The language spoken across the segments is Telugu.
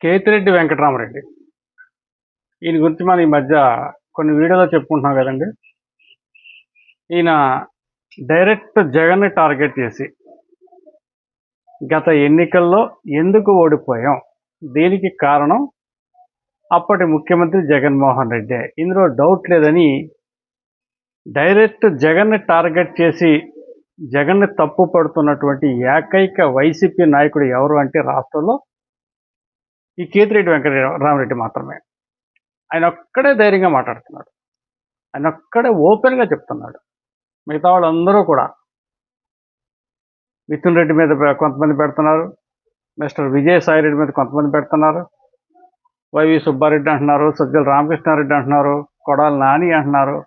కేతిరెడ్డి వెంకటరామరెడ్డి. ఈయన గురించి మనం ఈ మధ్య కొన్ని వీడియోలో చెప్పుకుంటున్నాం కదండి. ఈయన డైరెక్ట్ జగన్ని టార్గెట్ చేసి గత ఎన్నికల్లో ఎందుకు ఓడిపోయాం, దీనికి కారణం అప్పటి ముఖ్యమంత్రి జగన్మోహన్ రెడ్డి, ఇందులో డౌట్ లేదని డైరెక్ట్ జగన్ని టార్గెట్ చేసి జగన్ని తప్పు పడుతున్నటువంటి ఏకైక వైసీపీ నాయకుడు ఎవరు అంటే రాష్ట్రంలో ఈ కేతిరెడ్డి వెంకటరామరెడ్డి మాత్రమే. ఆయన ఒక్కడే ధైర్యంగా మాట్లాడుతున్నాడు, ఆయన ఒక్కడే ఓపెన్గా చెప్తున్నాడు. మిగతా వాళ్ళందరూ కూడా మిథున్ రెడ్డి మీద కొంతమంది పెడుతున్నారు, మిస్టర్ విజయసాయి రెడ్డి మీద కొంతమంది పెడుతున్నారు, వైవి సుబ్బారెడ్డి అంటున్నారు, సజ్జల రామకృష్ణారెడ్డి అంటున్నారు, కొడాలి నాని అంటున్నారు,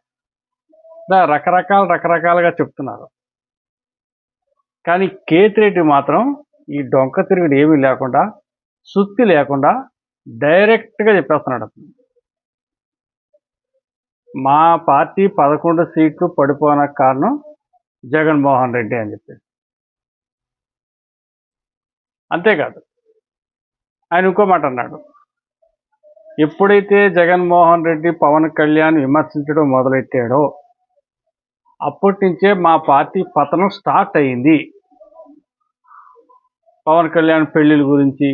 ఇలా రకరకాలుగా చెప్తున్నారు. కానీ కేతిరెడ్డి మాత్రం ఈ డొంక తిరుగుడు ఏమీ లేకుండా, సుత్తి లేకుండా డైరెక్ట్గా చెప్పేస్తున్నాడు. మా పార్టీ 11 సీట్లు పడిపోవడానికి కారణం జగన్మోహన్ రెడ్డి అని చెప్పేసి. అంతేకాదు, ఆయన ఇంకో మాట అన్నాడు, ఎప్పుడైతే జగన్మోహన్ రెడ్డి పవన్ కళ్యాణ్ విమర్శించడం మొదలెట్టాడో అప్పటి నుంచే మా పార్టీ పతనం స్టార్ట్ అయింది. పవన్ కళ్యాణ్ పెళ్లిళ్ళ గురించి,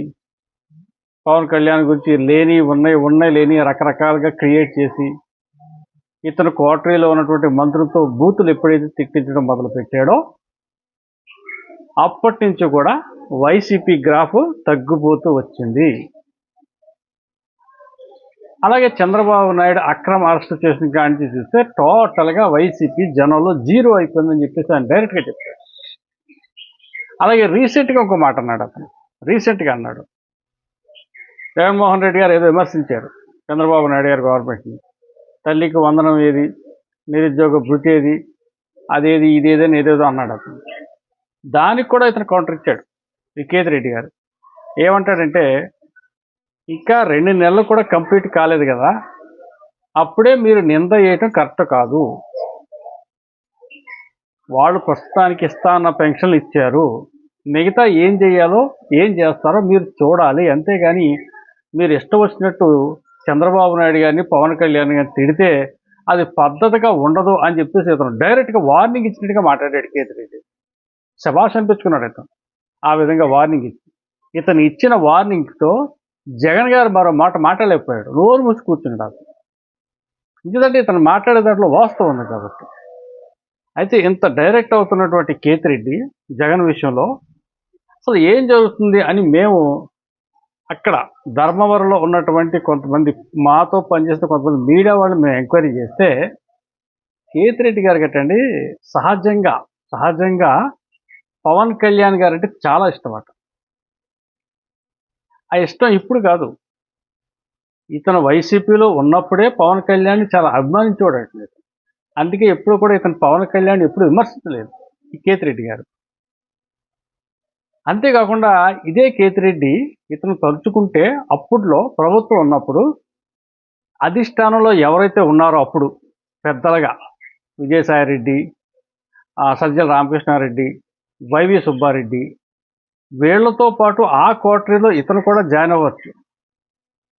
పవన్ కళ్యాణ్ గురించి లేని ఉన్నాయి లేని రకరకాలుగా క్రియేట్ చేసి ఇతను కోటరీలో ఉన్నటువంటి మంత్రులతో బూతులు ఎప్పుడైతే తిట్టించడం మొదలుపెట్టాడో అప్పటి నుంచి కూడా వైసీపీ గ్రాఫ్ తగ్గిపోతూ వచ్చింది. అలాగే చంద్రబాబు నాయుడు అక్రమ అరెస్ట్ చేసిన కానీ చూస్తే టోటల్గా వైసీపీ జనంలో జీరో అయిపోయిందని చెప్పేసి ఆయన డైరెక్ట్గా చెప్పాడు. అలాగే రీసెంట్గా ఒక మాట అన్నాడు. అతను రీసెంట్గా అన్నాడు, జగన్మోహన్ రెడ్డి గారు ఏదో విమర్శించారు చంద్రబాబు నాయుడు గారు గవర్నమెంట్ని, తల్లికి వందనం ఏది, నిరుద్యోగ భృతి ఏది, అదేది ఇదేదని ఏదేదో అన్నాడు. అతను దానికి కూడా ఇతను కౌంటర్ ఇచ్చాడు కేతిరెడ్డి గారు. ఏమంటాడంటే, ఇంకా 2 నెలలు కూడా కంప్లీట్ కాలేదు కదా, అప్పుడే మీరు నింద చేయటం కరెక్ట్ కాదు. వాళ్ళు ప్రస్తుతానికి ఇస్తా అన్న పెన్షన్లు ఇచ్చారు, మిగతా ఏం చేయాలో ఏం చేస్తారో మీరు చూడాలి. అంతేగాని మీరు ఇష్టం వచ్చినట్టు చంద్రబాబు నాయుడు గారిని పవన్ కళ్యాణ్ గారిని తిడితే అది పద్ధతిగా ఉండదు అని చెప్పేసి ఇతను డైరెక్ట్గా వార్నింగ్ ఇచ్చినట్టుగా మాట్లాడాడు కేతిరెడ్డి. శభాష్ అనిపించుకున్నాడు ఇతను ఆ విధంగా వార్నింగ్ ఇచ్చి. ఇతను ఇచ్చిన వార్నింగ్తో జగన్ గారు మరో మాట మాట్లాడలేకపోయాడు, నోరు మూసి కూర్చున్నాడు. ఎందుకంటే ఇతను మాట్లాడే దాంట్లో వాస్తవం ఉంది కాబట్టి. అయితే ఇంత డైరెక్ట్ అవుతున్నటువంటి కేతిరెడ్డి జగన్ విషయంలో అసలు ఏం జరుగుతుంది అని మేము అక్కడ ధర్మవరంలో ఉన్నటువంటి కొంతమంది మాతో పనిచేసిన కొంతమంది మీడియా వాళ్ళు మేము ఎంక్వైరీ చేస్తే, కేతిరెడ్డి గారు కట్టండి సహజంగా పవన్ కళ్యాణ్ గారు అంటే చాలా ఇష్టం అట. ఆ ఇష్టం ఇప్పుడు కాదు, ఇతను వైసీపీలో ఉన్నప్పుడే పవన్ కళ్యాణ్ చాలా అభిమానించేవాడు. అందుకే ఎప్పుడు కూడా ఇతను పవన్ కళ్యాణ్ ఎప్పుడు విమర్శించలేదు ఈ కేతిరెడ్డి గారు. అంతేకాకుండా ఇదే కేతిరెడ్డి ఇతను తలుచుకుంటే అప్పుడులో ప్రభుత్వం ఉన్నప్పుడు అధిష్టానంలో ఎవరైతే ఉన్నారో అప్పుడు పెద్దలుగా విజయసాయి రెడ్డి, సజ్జల రామకృష్ణారెడ్డి, వైవి సుబ్బారెడ్డి, వీళ్లతో పాటు ఆ కోటరీలో ఇతను కూడా జాయిన్ అవ్వచ్చు.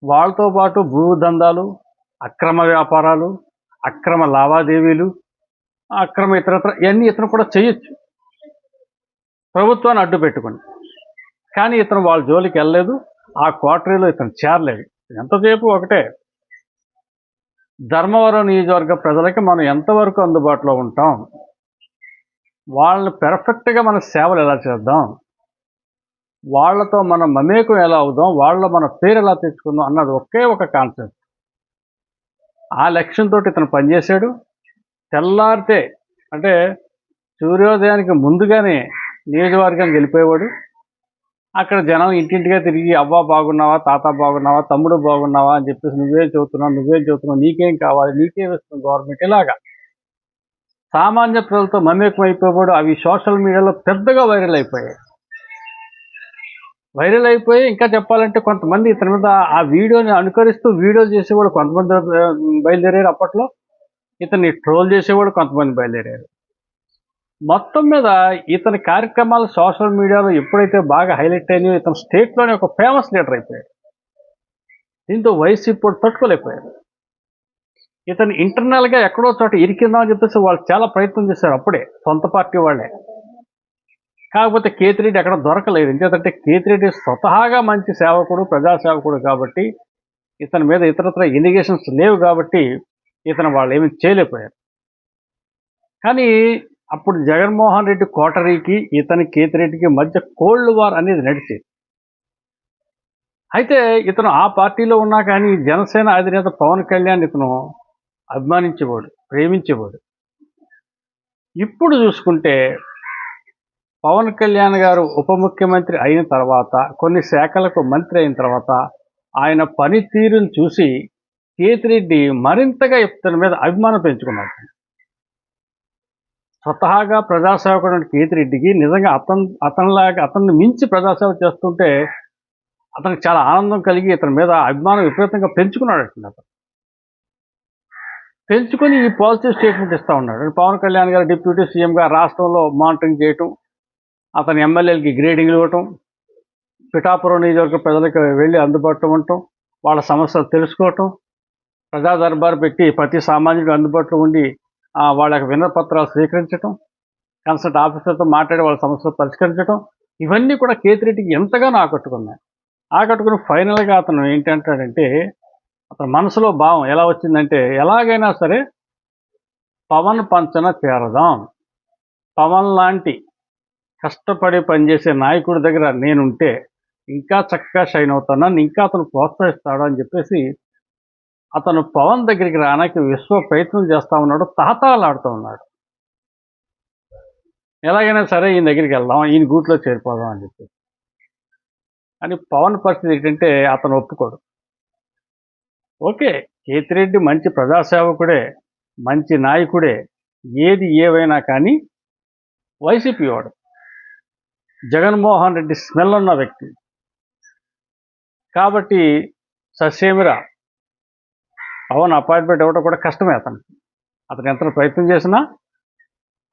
వాళ్ళతో పాటు భూదందాలు, అక్రమ వ్యాపారాలు, అక్రమ లావాదేవీలు, అక్రమ ఇతరత్ర ఇవన్నీ ఇతను కూడా చేయొచ్చు ప్రభుత్వాన్ని అడ్డు పెట్టుకుని. కానీ ఇతను వాళ్ళ జోలికి వెళ్ళలేదు, ఆ క్వార్టరీలో ఇతను చేరలేదు. ఎంతసేపు ఒకటే, ధర్మవరం నియోజకవర్గ ప్రజలకి మనం ఎంతవరకు అందుబాటులో ఉంటాం, వాళ్ళని పెర్ఫెక్ట్గా మన సేవలు ఎలా చేద్దాం, వాళ్లతో మనం మమేకం ఎలా అవుదాం, వాళ్ళ మన పేరు ఎలా తెచ్చుకుందాం అన్నది ఒకే ఒక కాన్సెప్ట్. ఆ లక్ష్యంతో ఇతను పనిచేశాడు. తెల్లారితే అంటే సూర్యోదయానికి ముందుగానే నియోజకవర్గానికి వెళ్ళిపోయేవాడు. అక్కడ జనం ఇంటింటిగా తిరిగి అవ్వ బాగున్నావా, తాత బాగున్నావా, తమ్ముడు బాగున్నావా అని చెప్పేసి నువ్వేం చదువుతున్నావు, నీకేం కావాలి, నీకేం ఇస్తుంది గవర్నమెంట్, ఇలాగా సామాన్య ప్రజలతో మమేకం అయిపోయాడు. అవి సోషల్ మీడియాలో పెద్దగా వైరల్ అయిపోయి ఇంకా చెప్పాలంటే కొంతమంది ఇతని మీద ఆ వీడియోని అనుకరిస్తూ వీడియో చేసేవాడు కొంతమంది బయలుదేరారు. అప్పట్లో ఇతన్ని ట్రోల్ చేసేవాడు కొంతమంది బయలుదేరారు. మొత్తం మీద ఇతని కార్యక్రమాలు సోషల్ మీడియాలో ఎప్పుడైతే బాగా హైలైట్ అయినాయో ఇతను స్టేట్లోనే ఒక ఫేమస్ లీడర్ అయిపోయాడు. దీంతో వైసీపీ కూడా తట్టుకోలేకపోయారు. ఇతను ఇంటర్నల్గా ఎక్కడో చోట ఇరికిందామని చెప్పేసి వాళ్ళు చాలా ప్రయత్నం చేశారు అప్పుడే, సొంత పార్టీ వాళ్ళే. కాకపోతే కేతిరెడ్డి ఎక్కడ దొరకలేదు. ఎందుకంటే కేతిరెడ్డి స్వతహాగా మంచి సేవకుడు, ప్రజాసేవకుడు కాబట్టి, ఇతని మీద ఇతరత్ర ఎలిగేషన్స్ లేవు కాబట్టి ఇతను వాళ్ళు ఏమి చేయలేకపోయారు. కానీ అప్పుడు జగన్మోహన్ రెడ్డి కోటరీకి ఇతని కేతిరెడ్డికి మధ్య కోల్డ్ వార్ అనేది నడిచేది. అయితే ఇతను ఆ పార్టీలో ఉన్నా కానీ జనసేన అధినేత పవన్ కళ్యాణ్ ఇతను అభిమానించేవాడు, ప్రేమించేవాడు. ఇప్పుడు చూసుకుంటే పవన్ కళ్యాణ్ గారు ఉప ముఖ్యమంత్రి అయిన తర్వాత, కొన్ని శాఖలకు మంత్రి అయిన తర్వాత ఆయన పనితీరును చూసి కేతిరెడ్డి మరింతగా ఇతని మీద అభిమానం పెంచుకున్నాడు. స్వతహాగా ప్రజాసేవకుడు కేతిరెడ్డికి నిజంగా అతనిని మించి ప్రజాసేవ చేస్తుంటే అతనికి చాలా ఆనందం కలిగి ఇతని మీద అభిమానం విపరీతంగా పెంచుకున్నాడు. అతను పెంచుకొని ఈ పాజిటివ్ స్టేట్మెంట్ ఇస్తూ ఉన్నాడు. పవన్ కళ్యాణ్ గారు డిప్యూటీ సీఎంగా రాష్ట్రంలో మానిటరింగ్ చేయటం, అతని ఎమ్మెల్యేలకి గ్రేడింగ్లు ఇవ్వటం, పిఠాపురం నియోజకవర్గ ప్రజలకు వెళ్ళి అందుబాటులో ఉండటం, వాళ్ళ సమస్యలు తెలుసుకోవటం, ప్రజా దర్బారు పెట్టి ప్రతి సామాన్యుడికి అందుబాటులో ఉండి వాళ్ళ యొక్క వినపత్రాలు స్వీకరించడం, కన్సల్ట్ ఆఫీసర్తో మాట్లాడి వాళ్ళ సమస్యలు పరిష్కరించడం, ఇవన్నీ కూడా కేతిరెడ్డికి ఎంతగానో ఆకట్టుకున్నాయి. ఆకట్టుకుని ఫైనల్గా అతను ఏంటంటాడంటే, అతని మనసులో భావం ఎలా వచ్చిందంటే, ఎలాగైనా సరే పవన్ పంచన చేరదాం, పవన్ లాంటి కష్టపడి పనిచేసే నాయకుడి దగ్గర నేనుంటే ఇంకా చక్కగా షైన్ అవుతాను, ఇంకా అతను ప్రోత్సహిస్తాడు అని చెప్పేసి అతను పవన్ దగ్గరికి రావడానికి విశ్వ ప్రయత్నం చేస్తూ ఉన్నాడు, తహతహలాడుతూ ఉన్నాడు. ఎలాగైనా సరే ఈయన దగ్గరికి వెళ్దాం, ఈయన గూట్లో చేరిపోదాం అని చెప్పేసి. అని పవన్ పరిస్థితి ఏంటంటే అతను ఒప్పుకోడు. ఓకే, కేతిరెడ్డి మంచి ప్రజాసేవకుడే, మంచి నాయకుడే, ఏది ఏవైనా కానీ వైసీపీ వాడు, జగన్మోహన్ రెడ్డి స్మెల్ ఉన్న వ్యక్తి కాబట్టి ససేమిరా పవన్ అపాయింట్మెంట్ ఇవ్వడం కూడా కష్టమే. అతను ఎంత ప్రయత్నం చేసినా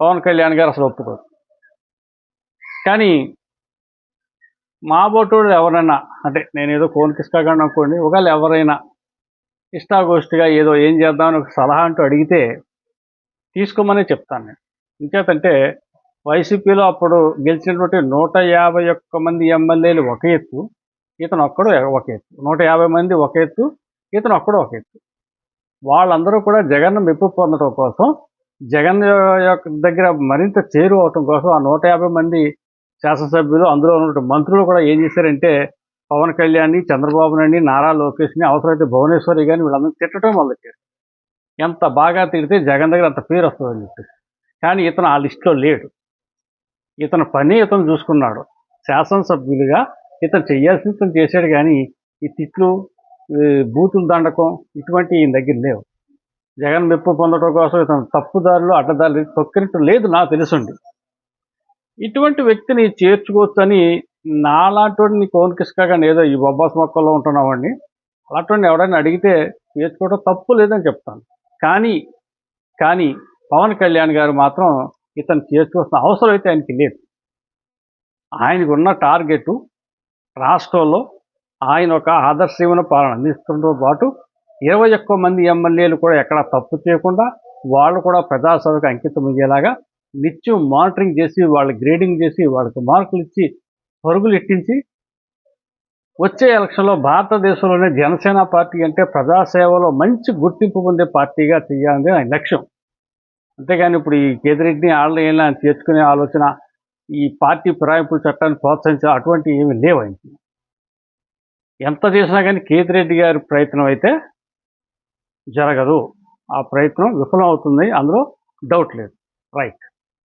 పవన్ కళ్యాణ్ గారు అసలు ఒప్పుకోరు. కానీ మా బోటోడు ఎవరైనా, అంటే నేనేదో కోనికిస్తాగా అనుకోండి, ఒకవేళ ఎవరైనా ఇష్టాగోష్ఠిగా ఏదో ఏం చేద్దామని ఒక సలహా అంటూ అడిగితే తీసుకోమనే చెప్తాను నేను. ఇంకేతంటే వైసీపీలో అప్పుడు గెలిచినటువంటి 151 మంది ఎమ్మెల్యేలు ఒక ఎత్తు, ఇతను ఒక్కడు ఒక ఎత్తు, 150 మంది ఒక ఎత్తు, ఇతను ఒక్కడు ఒక ఎత్తు. వాళ్ళందరూ కూడా జగన్ మెప్పు పొందడం కోసం, జగన్ యొక్క దగ్గర మరింత చేరువవటం కోసం ఆ 150 మంది శాసనసభ్యులు, అందులో ఉన్నటువంటి మంత్రులు కూడా ఏం చేశారంటే పవన్ కళ్యాణ్ని, చంద్రబాబు నాయుడిని, నారా లోకేష్ని, అవసరమైతే భువనేశ్వరి కానీ వీళ్ళందరూ తిట్టడం మొదలెట్టారు. ఎంత బాగా తిడితే జగన్ దగ్గర అంత పేరు వస్తుందని చెప్పేసి. కానీ ఇతను ఆ లిస్టులో లేడు. ఇతను పని ఇతను చూసుకున్నాడు. శాసనసభ్యులుగా ఇతను చేయాల్సింది ఇతను చేశాడు, కానీ ఈ తిట్లు, బూతులు దండకం ఇటువంటి ఈయన దగ్గర లేవు. జగన్ మెప్పు పొందడం కోసం ఇతను తప్పుదారులు అడ్డదారులు తొక్కినట్టు లేదు నాకు తెలుసుండి. ఇటువంటి వ్యక్తిని చేర్చుకోవచ్చని నాలాంటి కోనికిస్కాగా ఏదో ఈ బొబ్బాస్ మొక్కల్లో ఉంటున్నామండి, అలాంటి ఎవడైనా అడిగితే చేర్చుకోవడం తప్పు లేదని చెప్తాను. కానీ పవన్ కళ్యాణ్ గారు మాత్రం ఇతను చేర్చుకోవాల్సిన అవసరం అయితే ఆయనకి లేదు. ఆయనకు ఉన్న టార్గెట్ రాష్ట్రంలో ఆయన ఒక ఆదర్శమైన పాలన అందిస్తుండటంతో పాటు 21 మంది ఎమ్మెల్యేలు కూడా ఎక్కడ తప్పు చేయకుండా వాళ్ళు కూడా ప్రజాసేవకు అంకితం అయ్యేలాగా నిత్యం మానిటరింగ్ చేసి, వాళ్ళు గ్రేడింగ్ చేసి, వాళ్ళకి మార్కులు ఇచ్చి, పరుగులు ఎట్టించి వచ్చే ఎలక్షన్లో భారతదేశంలోనే జనసేన పార్టీ అంటే ప్రజాసేవలో మంచి గుర్తింపు పొందే పార్టీగా చేయాలని ఆయన లక్ష్యం. అంతేగాని ఇప్పుడు ఈ కేతిరెడ్డిని ఏళ్ళ చేర్చుకునే ఆలోచన, ఈ పార్టీ ఫిరాయింపుల చట్టాన్ని ప్రోత్సహించే అటువంటి ఏమీ లేవు ఆయనకి. ఎంత చేసినా కానీ కేతిరెడ్డి గారి ప్రయత్నం అయితే జరగదు. ఆ ప్రయత్నం విఫలం అవుతుంది, అందులో డౌట్ లేదు. రైట్.